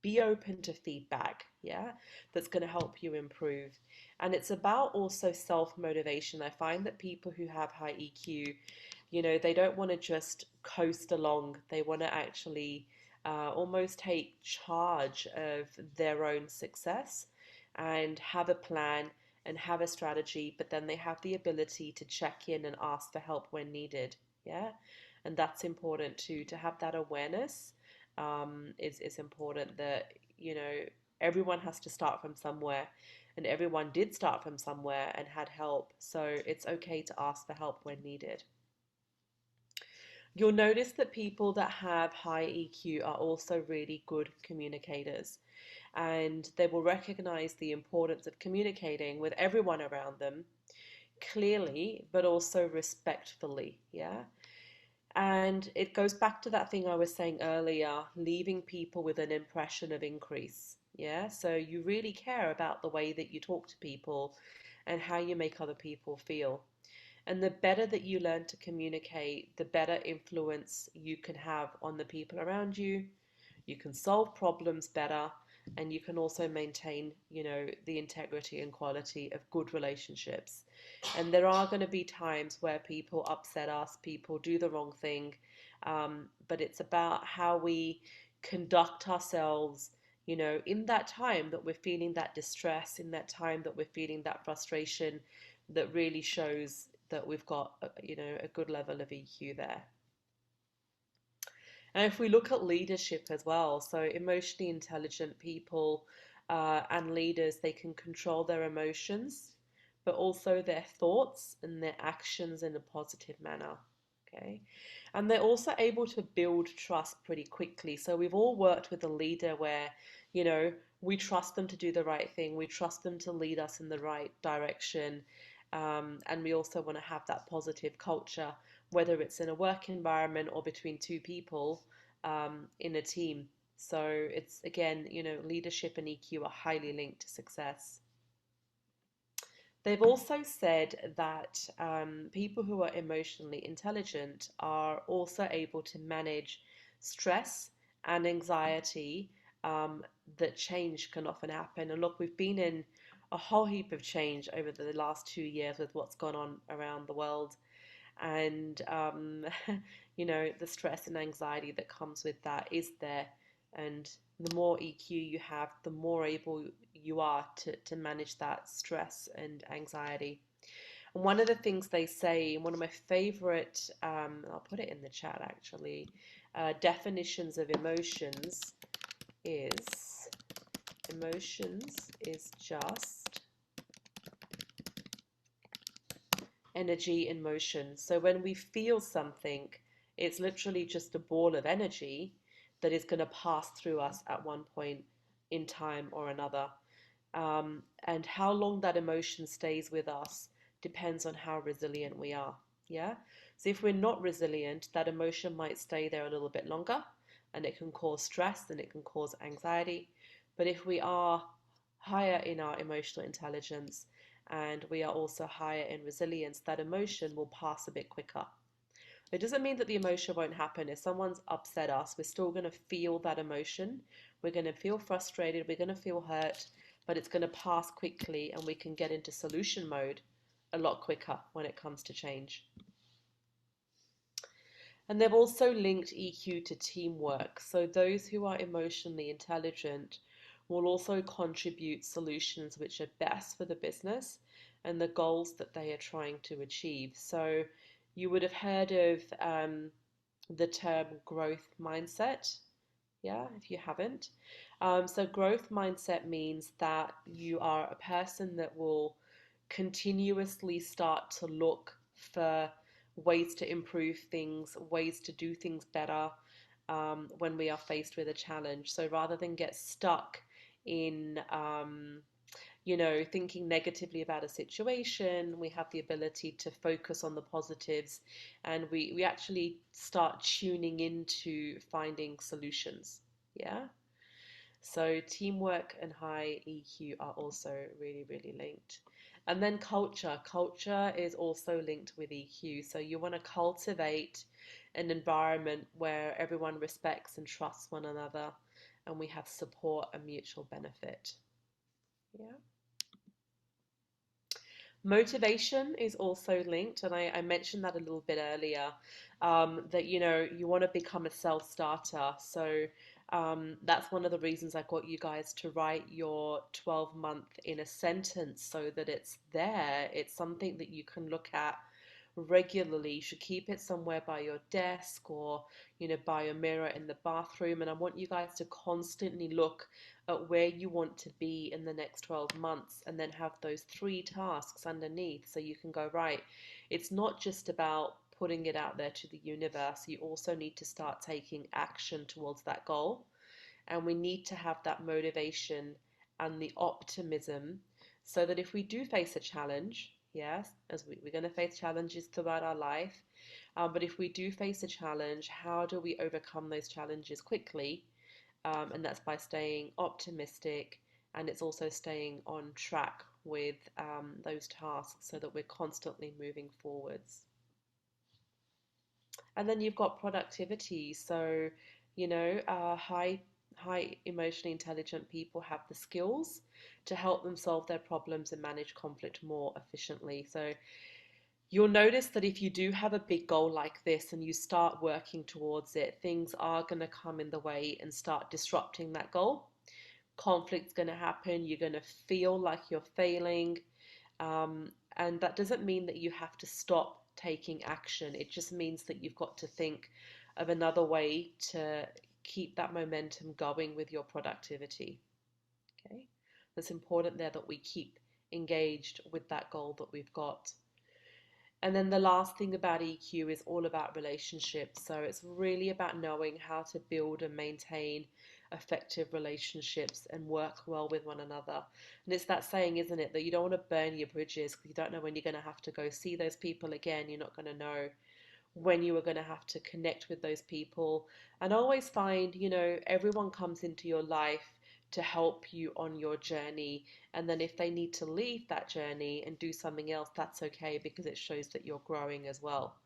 Be open to feedback, yeah, that's going to help you improve. And it's about also self motivation. I find that people who have high EQ, they don't want to just coast along, they want to actually almost take charge of their own success and have a plan and have a strategy, but then they have the ability to check in and ask for help when needed. Yeah. And that's important too, to have that awareness is important that, everyone has to start from somewhere and everyone did start from somewhere and had help. So it's okay to ask for help when needed. You'll notice that people that have high EQ are also really good communicators and they will recognize the importance of communicating with everyone around them clearly, but also respectfully. Yeah. And it goes back to that thing I was saying earlier, leaving people with an impression of increase. Yeah, so you really care about the way that you talk to people and how you make other people feel. And the better that you learn to communicate, the better influence you can have on the people around you. You can solve problems better, and you can also maintain, the integrity and quality of good relationships. And there are going to be times where people upset us, people do the wrong thing, but it's about how we conduct ourselves, in that time that we're feeling that distress, in that time that we're feeling that frustration, that really shows that we've got, a good level of EQ there. And if we look at leadership as well, so emotionally intelligent people and leaders, they can control their emotions, but also their thoughts and their actions in a positive manner. Okay. And they're also able to build trust pretty quickly. So we've all worked with a leader where, we trust them to do the right thing, we trust them to lead us in the right direction. And we also want to have that positive culture, whether it's in a work environment or between two people in a team. So it's again, leadership and EQ are highly linked to success. They've also said that people who are emotionally intelligent are also able to manage stress and anxiety, that change can often happen. And look, we've been in a whole heap of change over the last 2 years with what's gone on around the world. And the stress and anxiety that comes with that is there. And the more EQ you have, the more able you are to manage that stress and anxiety. And one of the things they say, one of my favorite, I'll put it in the chat actually, definitions of is emotions is just energy in motion. So when we feel something, it's literally just a ball of energy that is going to pass through us at one point in time or another. And how long that emotion stays with us depends on how resilient we are. Yeah. So if we're not resilient, that emotion might stay there a little bit longer, and it can cause stress and it can cause anxiety. But if we are higher in our emotional intelligence and we are also higher in resilience, that emotion will pass a bit quicker. It doesn't mean that the emotion won't happen. If someone's upset us, we're still going to feel that emotion. We're going to feel frustrated, we're going to feel hurt, but it's going to pass quickly and we can get into solution mode a lot quicker when it comes to change. And they've also linked EQ to teamwork. So those who are emotionally intelligent will also contribute solutions which are best for the business and the goals that they are trying to achieve. So you would have heard of the term growth mindset. Yeah, if you haven't. So growth mindset means that you are a person that will continuously start to look for ways to improve things, ways to do things better when we are faced with a challenge. So rather than get stuck in, thinking negatively about a situation, we have the ability to focus on the positives, and we actually start tuning into finding solutions. Yeah. So teamwork and high EQ are also really, really linked. And then culture. Culture is also linked with EQ. So you want to cultivate an environment where everyone respects and trusts one another, and we have support and mutual benefit. Yeah. Motivation is also linked, and I mentioned that a little bit earlier, that you want to become a self-starter. So that's one of the reasons I got you guys to write your 12-month in a sentence so that it's there. It's something that you can look at regularly. You should keep it somewhere by your desk or, by a mirror in the bathroom. And I want you guys to constantly look at where you want to be in the next 12 months and then have those 3 tasks underneath so you can go, right, it's not just about putting it out there to the universe. You also need to start taking action towards that goal. And we need to have that motivation and the optimism so that if we do face a challenge, yes, as we're going to face challenges throughout our life, but if we do face a challenge, how do we overcome those challenges quickly and that's by staying optimistic, and it's also staying on track with those tasks so that we're constantly moving forwards. And then you've got productivity. So, high emotionally intelligent people have the skills to help them solve their problems and manage conflict more efficiently. So you'll notice that if you do have a big goal like this and you start working towards it, things are going to come in the way and start disrupting that goal. Conflict's going to happen. You're going to feel like you're failing. And that doesn't mean that you have to stop taking action. It just means that you've got to think of another way to keep that momentum going with your productivity. Okay? It's important there that we keep engaged with that goal that we've got. And then the last thing about EQ is all about relationships. So it's really about knowing how to build and maintain effective relationships and work well with one another. And it's that saying, isn't it, that you don't want to burn your bridges because you don't know when you're going to have to go see those people again. You're not going to know when you are going to have to connect with those people. And I always find, everyone comes into your life to help you on your journey. And then if they need to leave that journey and do something else, that's okay because it shows that you're growing as well.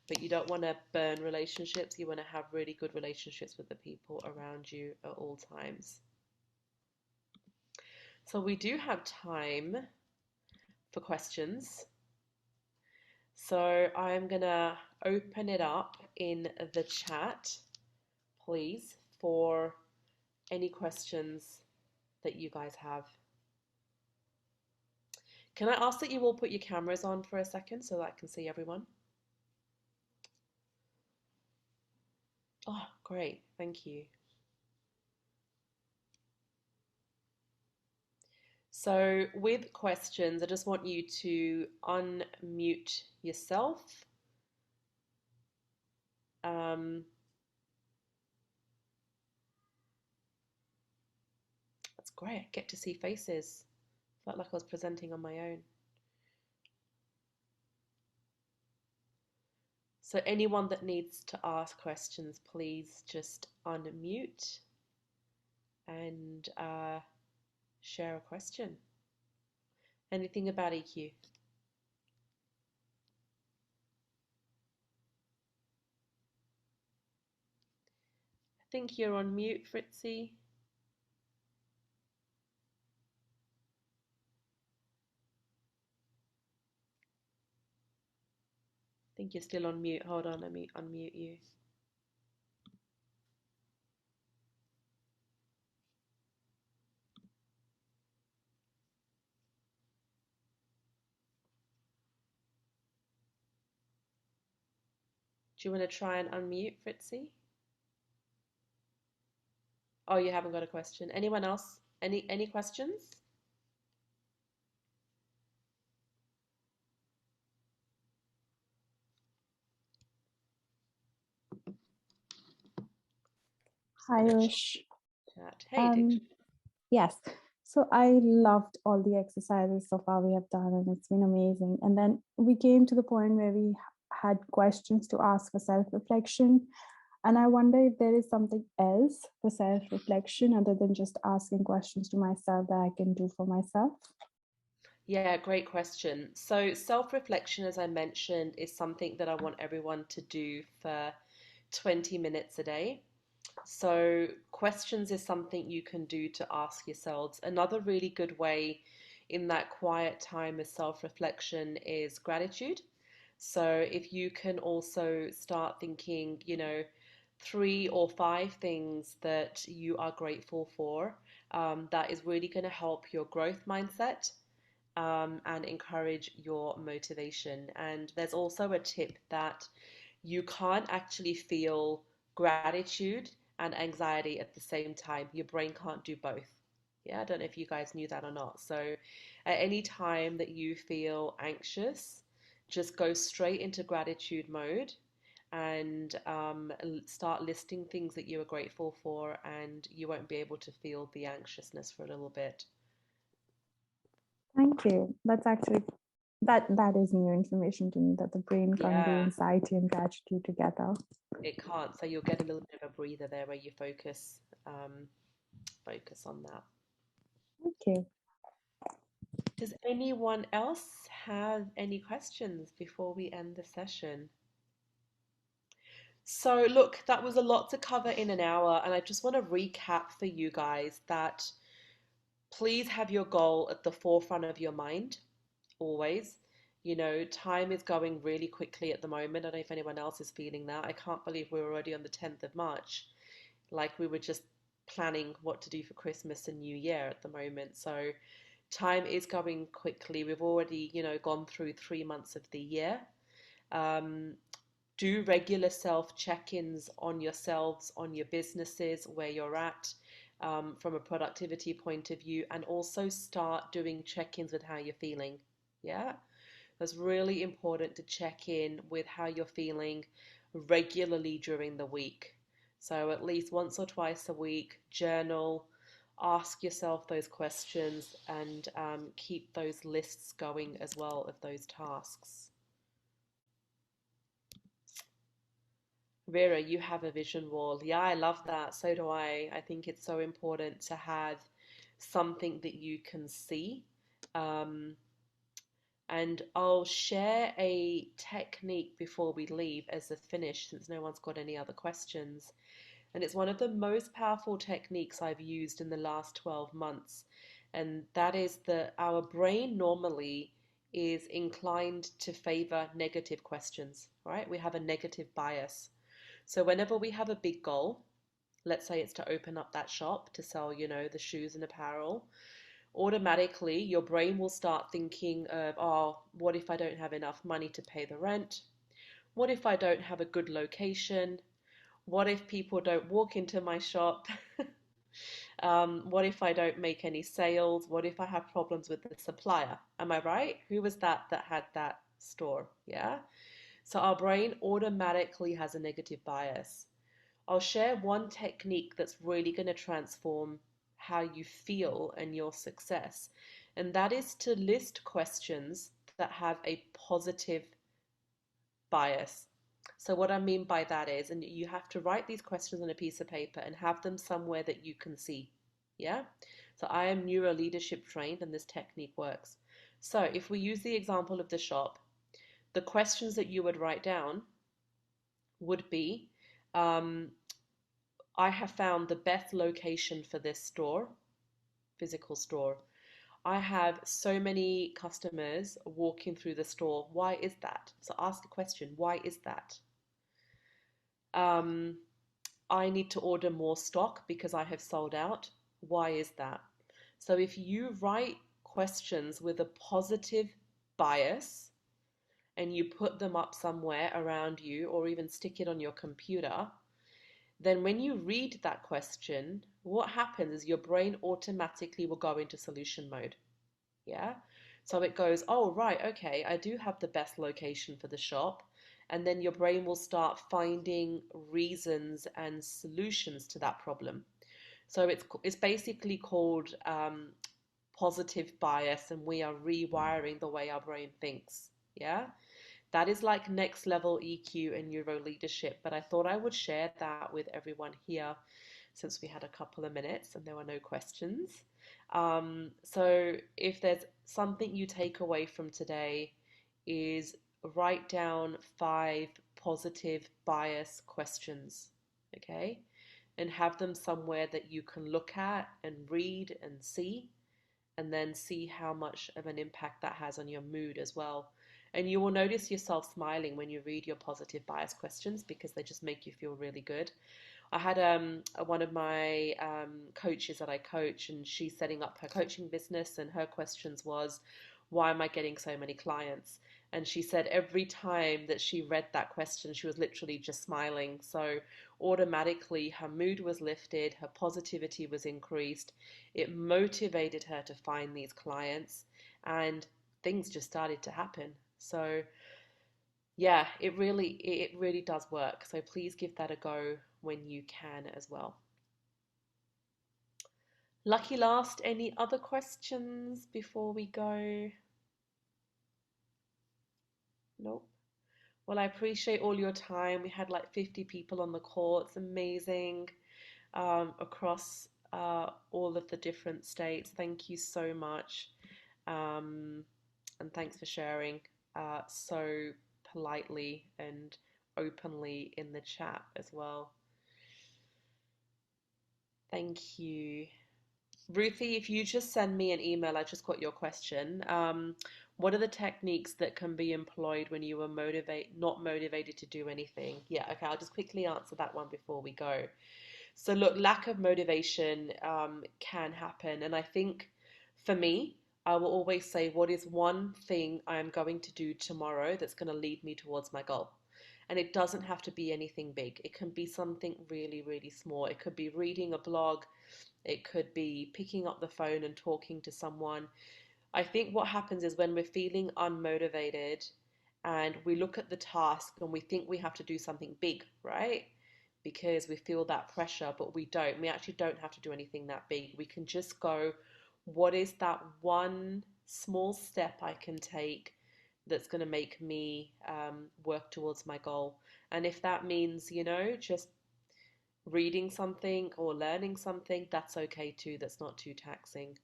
But you don't want to burn relationships. You want to have really good relationships with the people around you at all times. So we do have time for questions. So I'm going to open it up in the chat, please, for any questions that you guys have. Can I ask that you all put your cameras on for a second so that I can see everyone? Oh, great. Thank you. So with questions, I just want you to unmute yourself. That's great. I get to see faces. Felt like I was presenting on my own. So anyone that needs to ask questions, please just unmute and share a question. Anything about EQ? I think you're on mute, Fritzy. I think you're still on mute. Hold on, let me unmute you. Do you want to try and unmute, Fritzy? Oh, you haven't got a question. Anyone else? Any questions? Hi, Ush. Chat. Hey, Yes. So I loved all the exercises so far we have done, and it's been amazing. And then we came to the point where we had questions to ask for self-reflection. And I wonder if there is something else for self-reflection other than just asking questions to myself that I can do for myself. Yeah, great question. So self-reflection, as I mentioned, is something that I want everyone to do for 20 minutes a day. So questions is something you can do to ask yourselves. Another really good way in that quiet time of self-reflection is gratitude. So if you can also start thinking, 3 or 5 things that you are grateful for, that is really going to help your growth mindset and encourage your motivation. And there's also a tip that you can't actually feel gratitude and anxiety at the same time. Your brain can't do both. Yeah, I don't know if you guys knew that or not. So, at any time that you feel anxious, just go straight into gratitude mode and start listing things that you are grateful for, and you won't be able to feel the anxiousness for a little bit. Thank you. That's actually that is new information to me, that the brain can't do Yeah, anxiety and gratitude together. it can't. So you'll get a little bit of a breather there where you focus focus on that. Okay. Does anyone else have any questions before we end the session? So, look, that was a lot to cover in an hour, and I just want to recap for you guys that please have your goal at the forefront of your mind always. You know, time is going really quickly at the moment. I don't know if anyone else is feeling that. I can't believe we're already on the 10th of March. Like we were just planning what to do for Christmas and New Year at the moment. So time is going quickly. We've already, gone through 3 months of the year. Um, do regular self check-ins on yourselves, on your businesses, where you're at, from a productivity point of view, and also start doing check-ins with how you're feeling. Yeah, it's really important to check in with how you're feeling regularly during the week. So at least once or twice a week, journal, ask yourself those questions, and keep those lists going as well of those tasks. Vera, you have a vision wall. Yeah, I love that. So do I. I think it's so important to have something that you can see. Um, and I'll share a technique before we leave as a finish, since no one's got any other questions. And it's one of the most powerful techniques I've used in the last 12 months. And that is that our brain normally is inclined to favor negative questions, right? We have a negative bias. So whenever we have a big goal, let's say it's to open up that shop to sell, the shoes and apparel, automatically your brain will start thinking of, oh, what if I don't have enough money to pay the rent? What if I don't have a good location? What if people don't walk into my shop? What if I don't make any sales? What if I have problems with the supplier? Am I right? Who was that had that store? Yeah. So our brain automatically has a negative bias. I'll share one technique that's really going to transform how you feel and your success, and that is to list questions that have a positive bias. So, what I mean by that is, and you have to write these questions on a piece of paper and have them somewhere that you can see. Yeah? So, I am neuro leadership trained, and this technique works. So, if we use the example of the shop, the questions that you would write down would be, um, I have found the best location for this store, physical store. I have so many customers walking through the store. Why is that? So ask a question. Why is that? Um, I need to order more stock because I have sold out. Why is that? So if you write questions with a positive bias and you put them up somewhere around you or even stick it on your computer, then when you read that question, what happens is your brain automatically will go into solution mode. Yeah. So it goes, oh, right, okay, I do have the best location for the shop. And then your brain will start finding reasons and solutions to that problem. So it's basically called positive bias, and we are rewiring the way our brain thinks. Yeah. That is like next level EQ and neuro leadership. But I thought I would share that with everyone here since we had a couple of minutes and there were no questions. So if there's something you take away from today, is write down 5 positive bias questions, okay? And have them somewhere that you can look at and read and see, and then see how much of an impact that has on your mood as well. And you will notice yourself smiling when you read your positive bias questions because they just make you feel really good. I had one of my coaches that I coach, and she's setting up her coaching business, and her questions was, "Why am I getting so many clients?" And she said every time that she read that question, she was literally just smiling. So automatically, her mood was lifted, her positivity was increased. It motivated her to find these clients, and things just started to happen. So yeah, it really does work. So please give that a go when you can as well. Lucky last, any other questions before we go? Nope. Well, I appreciate all your time. We had like 50 people on the call. It's amazing. across all of the different states. Thank you so much. Um, and thanks for sharing so politely and openly in the chat as well. Thank you. Ruthie, if you just send me an email, I just got your question. What are the techniques that can be employed when you are not motivated to do anything? Yeah, okay, I'll just quickly answer that one before we go. So, look, lack of motivation can happen. And I think for me, I will always say, what is one thing I am going to do tomorrow that's going to lead me towards my goal? And it doesn't have to be anything big. It can be something really, really small. It could be reading a blog. It could be picking up the phone and talking to someone. I think what happens is when we're feeling unmotivated and we look at the task and we think we have to do something big, right? Because we feel that pressure, but we don't. We actually don't have to do anything that big. We can just go, what is that one small step I can take that's going to make me work towards my goal? And if that means, just reading something or learning something, that's okay too. That's not too taxing.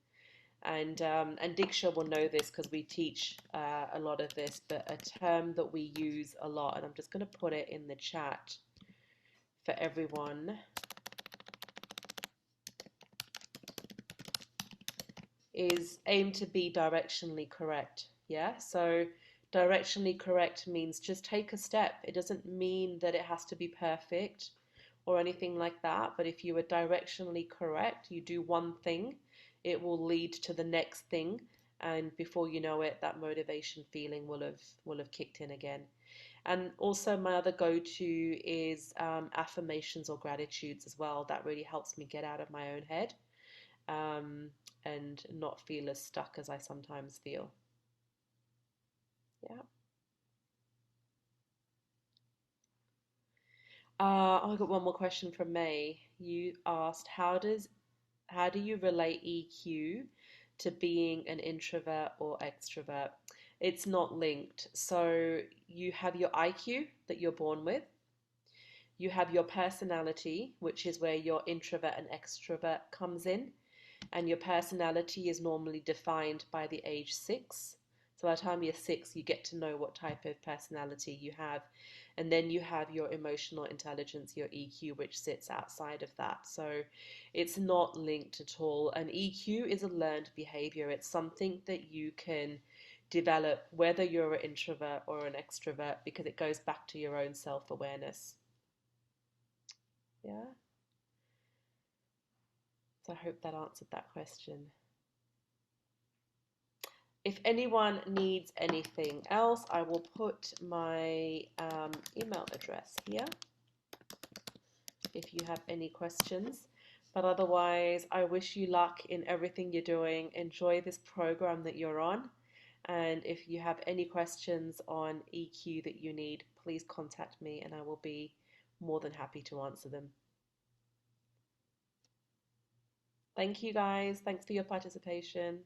And Diksha will know this because we teach a lot of this, but a term that we use a lot, and I'm just going to put it in the chat for everyone, is aim to be directionally correct. Yeah, so directionally correct means just take a step. It doesn't mean that it has to be perfect or anything like that, but if you are directionally correct, you do one thing, it will lead to the next thing, and before you know it, that motivation feeling will have kicked in again. And also, my other go-to is affirmations or gratitudes as well. That really helps me get out of my own head um, and not feel as stuck as I sometimes feel. Yeah. I got one more question from May. You asked, how do you relate EQ to being an introvert or extrovert? It's not linked. So you have your IQ that you're born with. You have your personality, which is where your introvert and extrovert comes in. And your personality is normally defined by the age 6. So by the time you're 6, you get to know what type of personality you have. And then you have your emotional intelligence, your EQ, which sits outside of that. So it's not linked at all. And EQ is a learned behavior. It's something that you can develop whether you're an introvert or an extrovert because it goes back to your own self-awareness. Yeah. So I hope that answered that question. If anyone needs anything else, I will put my email address here if you have any questions. But otherwise, I wish you luck in everything you're doing. Enjoy this program that you're on. And if you have any questions on EQ that you need, please contact me and I will be more than happy to answer them. Thank you guys. Thanks for your participation.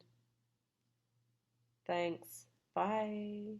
Thanks. Bye.